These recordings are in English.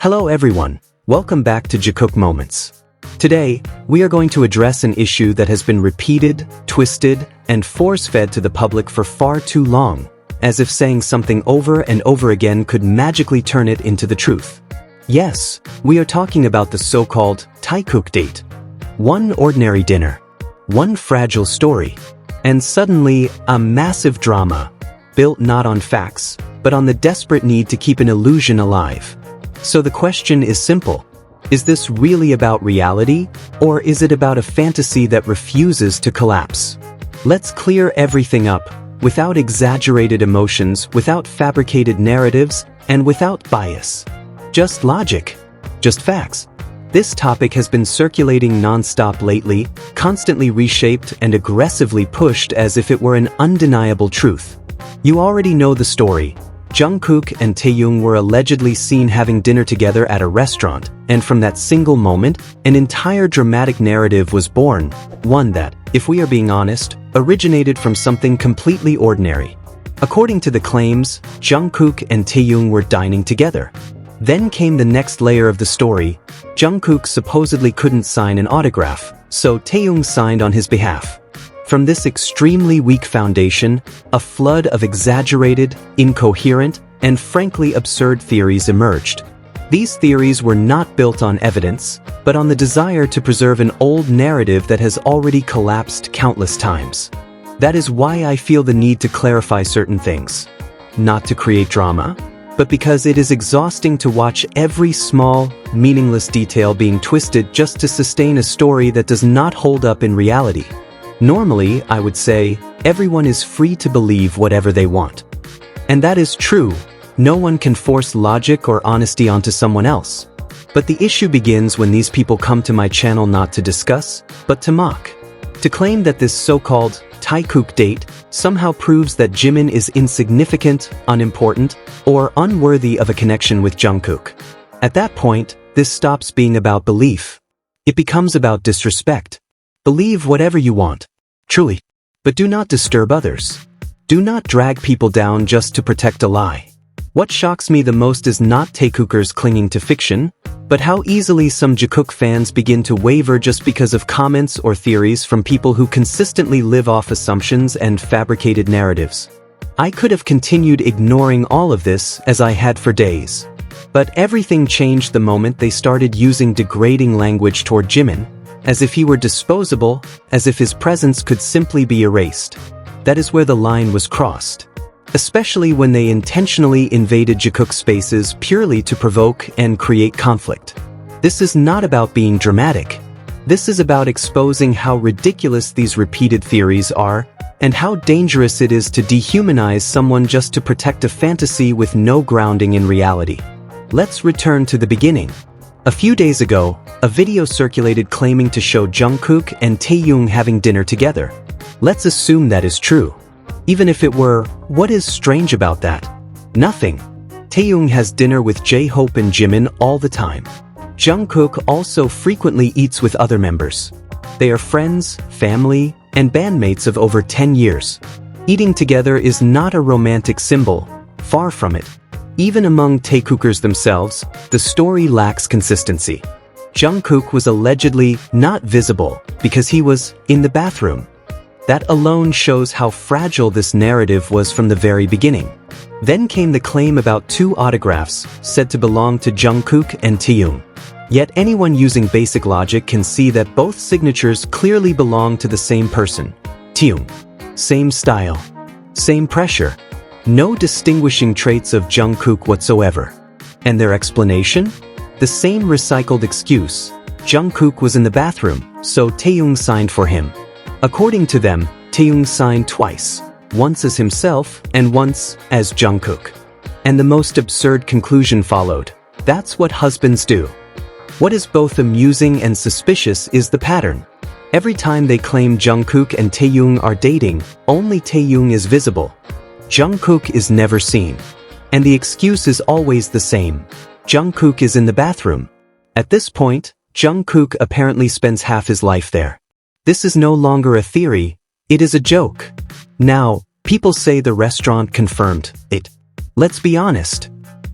Hello everyone, welcome back to Jikook Moments. Today, we are going to address an issue that has been repeated, twisted, and force-fed to the public for far too long, as if saying something over and over again could magically turn it into the truth. Yes, we are talking about the so-called Taekook date. One ordinary dinner, one fragile story, and suddenly a massive drama, built not on facts, but on the desperate need to keep an illusion alive. So the question is simple. Is this really about reality, or is it about a fantasy that refuses to collapse? Let's clear everything up, without exaggerated emotions, without fabricated narratives, and without bias. Just logic. Just facts. This topic has been circulating non-stop lately, constantly reshaped and aggressively pushed as if it were an undeniable truth. You already know the story. Jungkook and Taehyung were allegedly seen having dinner together at a restaurant, and from that single moment, an entire dramatic narrative was born, one that, if we are being honest, originated from something completely ordinary. According to the claims, Jungkook and Taehyung were dining together. Then came the next layer of the story. Jungkook supposedly couldn't sign an autograph, so Taehyung signed on his behalf. From this extremely weak foundation, a flood of exaggerated, incoherent, and frankly absurd theories emerged. These theories were not built on evidence, but on the desire to preserve an old narrative that has already collapsed countless times. That is why I feel the need to clarify certain things. Not to create drama, but because it is exhausting to watch every small, meaningless detail being twisted just to sustain a story that does not hold up in reality. Normally, I would say, everyone is free to believe whatever they want. And that is true. No one can force logic or honesty onto someone else. But the issue begins when these people come to my channel not to discuss, but to mock. To claim that this so-called Taekook date somehow proves that Jimin is insignificant, unimportant, or unworthy of a connection with Jungkook. At that point, this stops being about belief. It becomes about disrespect. Believe whatever you want. Truly. But do not disturb others. Do not drag people down just to protect a lie. What shocks me the most is not Taekookers clinging to fiction, but how easily some Jikook fans begin to waver just because of comments or theories from people who consistently live off assumptions and fabricated narratives. I could have continued ignoring all of this as I had for days. But everything changed the moment they started using degrading language toward Jimin, as if he were disposable, as if his presence could simply be erased. That is where the line was crossed. Especially when they intentionally invaded Jikook spaces purely to provoke and create conflict. This is not about being dramatic. This is about exposing how ridiculous these repeated theories are, and how dangerous it is to dehumanize someone just to protect a fantasy with no grounding in reality. Let's return to the beginning. A few days ago, a video circulated claiming to show Jungkook and Taehyung having dinner together. Let's assume that is true. Even if it were, what is strange about that? Nothing. Taehyung has dinner with J-Hope and Jimin all the time. Jungkook also frequently eats with other members. They are friends, family, and bandmates of over 10 years. Eating together is not a romantic symbol, far from it. Even among Taekookers themselves, the story lacks consistency. Jungkook was allegedly not visible because he was in the bathroom. That alone shows how fragile this narrative was from the very beginning. Then came the claim about 2 autographs said to belong to Jungkook and Taehyung. Yet anyone using basic logic can see that both signatures clearly belong to the same person, Taehyung. Same style, same pressure. No distinguishing traits of Jungkook whatsoever. And their explanation? The same recycled excuse. Jungkook was in the bathroom, so Taehyung signed for him. According to them, Taehyung signed twice, once as himself and once as Jungkook. And the most absurd conclusion followed. That's what husbands do. What is both amusing and suspicious is the pattern. Every time they claim Jungkook and Taehyung are dating, only Taehyung is visible. Jungkook is never seen. And the excuse is always the same. Jungkook is in the bathroom. At this point, Jungkook apparently spends half his life there. This is no longer a theory, it is a joke. Now, people say the restaurant confirmed it. Let's be honest.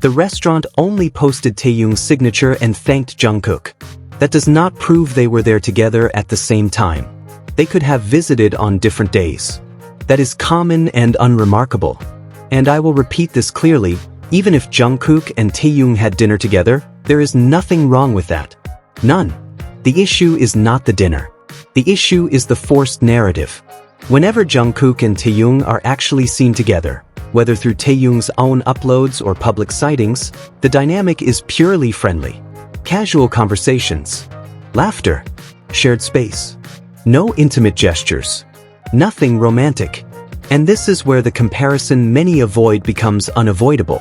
The restaurant only posted Taehyung's signature and thanked Jungkook. That does not prove they were there together at the same time. They could have visited on different days. That is common and unremarkable. And I will repeat this clearly, even if Jungkook and Taehyung had dinner together, there is nothing wrong with that. None. The issue is not the dinner. The issue is the forced narrative. Whenever Jungkook and Taehyung are actually seen together, whether through Taehyung's own uploads or public sightings, the dynamic is purely friendly. Casual conversations, laughter, shared space. No intimate gestures. Nothing romantic. And this is where the comparison many avoid becomes unavoidable.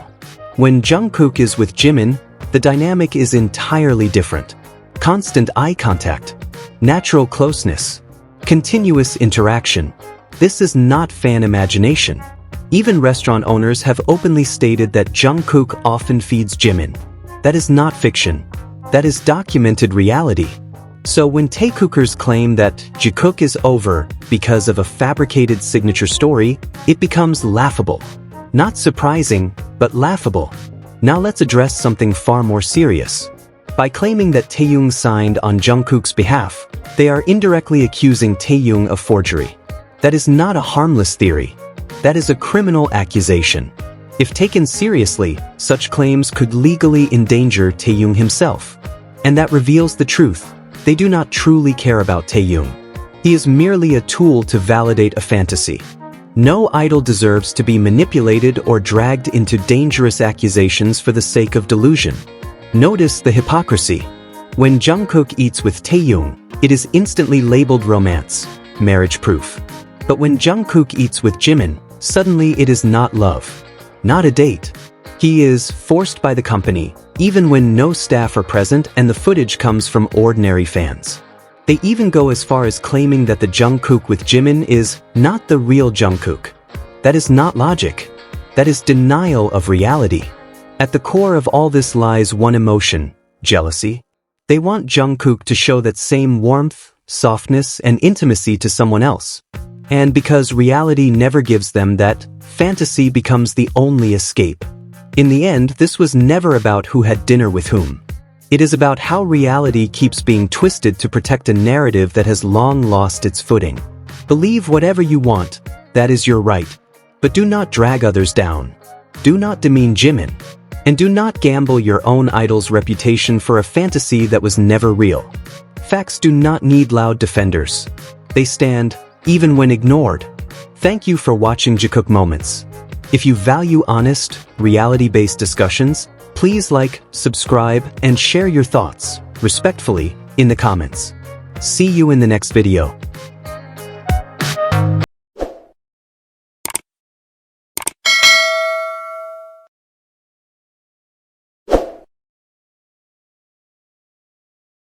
When Jungkook is with Jimin, the dynamic is entirely different. Constant eye contact, natural closeness, continuous interaction. This is not fan imagination. Even restaurant owners have openly stated that Jungkook often feeds Jimin. That is not fiction. That is documented reality. So when Taekookers claim that Jikook is over because of a fabricated signature story, it becomes laughable. Not surprising, but laughable. Now let's address something far more serious. By claiming that Taehyung signed on Jungkook's behalf, they are indirectly accusing Taehyung of forgery. That is not a harmless theory. That is a criminal accusation. If taken seriously, such claims could legally endanger Taehyung himself. And that reveals the truth. They do not truly care about Taehyung. He is merely a tool to validate a fantasy. No idol deserves to be manipulated or dragged into dangerous accusations for the sake of delusion. Notice the hypocrisy. When Jungkook eats with Taehyung, it is instantly labeled romance, marriage proof. But when Jungkook eats with Jimin, suddenly it is not love. Not a date. He is forced by the company, even when no staff are present and the footage comes from ordinary fans. They even go as far as claiming that the Jungkook with Jimin is not the real Jungkook. That is not logic. That is denial of reality. At the core of all this lies one emotion, jealousy. They want Jungkook to show that same warmth, softness, and intimacy to someone else. And because reality never gives them that, fantasy becomes the only escape. In the end, this was never about who had dinner with whom. It is about how reality keeps being twisted to protect a narrative that has long lost its footing. Believe whatever you want, that is your right. But do not drag others down. Do not demean Jimin. And do not gamble your own idol's reputation for a fantasy that was never real. Facts do not need loud defenders. They stand, even when ignored. Thank you for watching Jikook Moments. If you value honest, reality-based discussions, please like, subscribe, and share your thoughts, respectfully, in the comments. See you in the next video.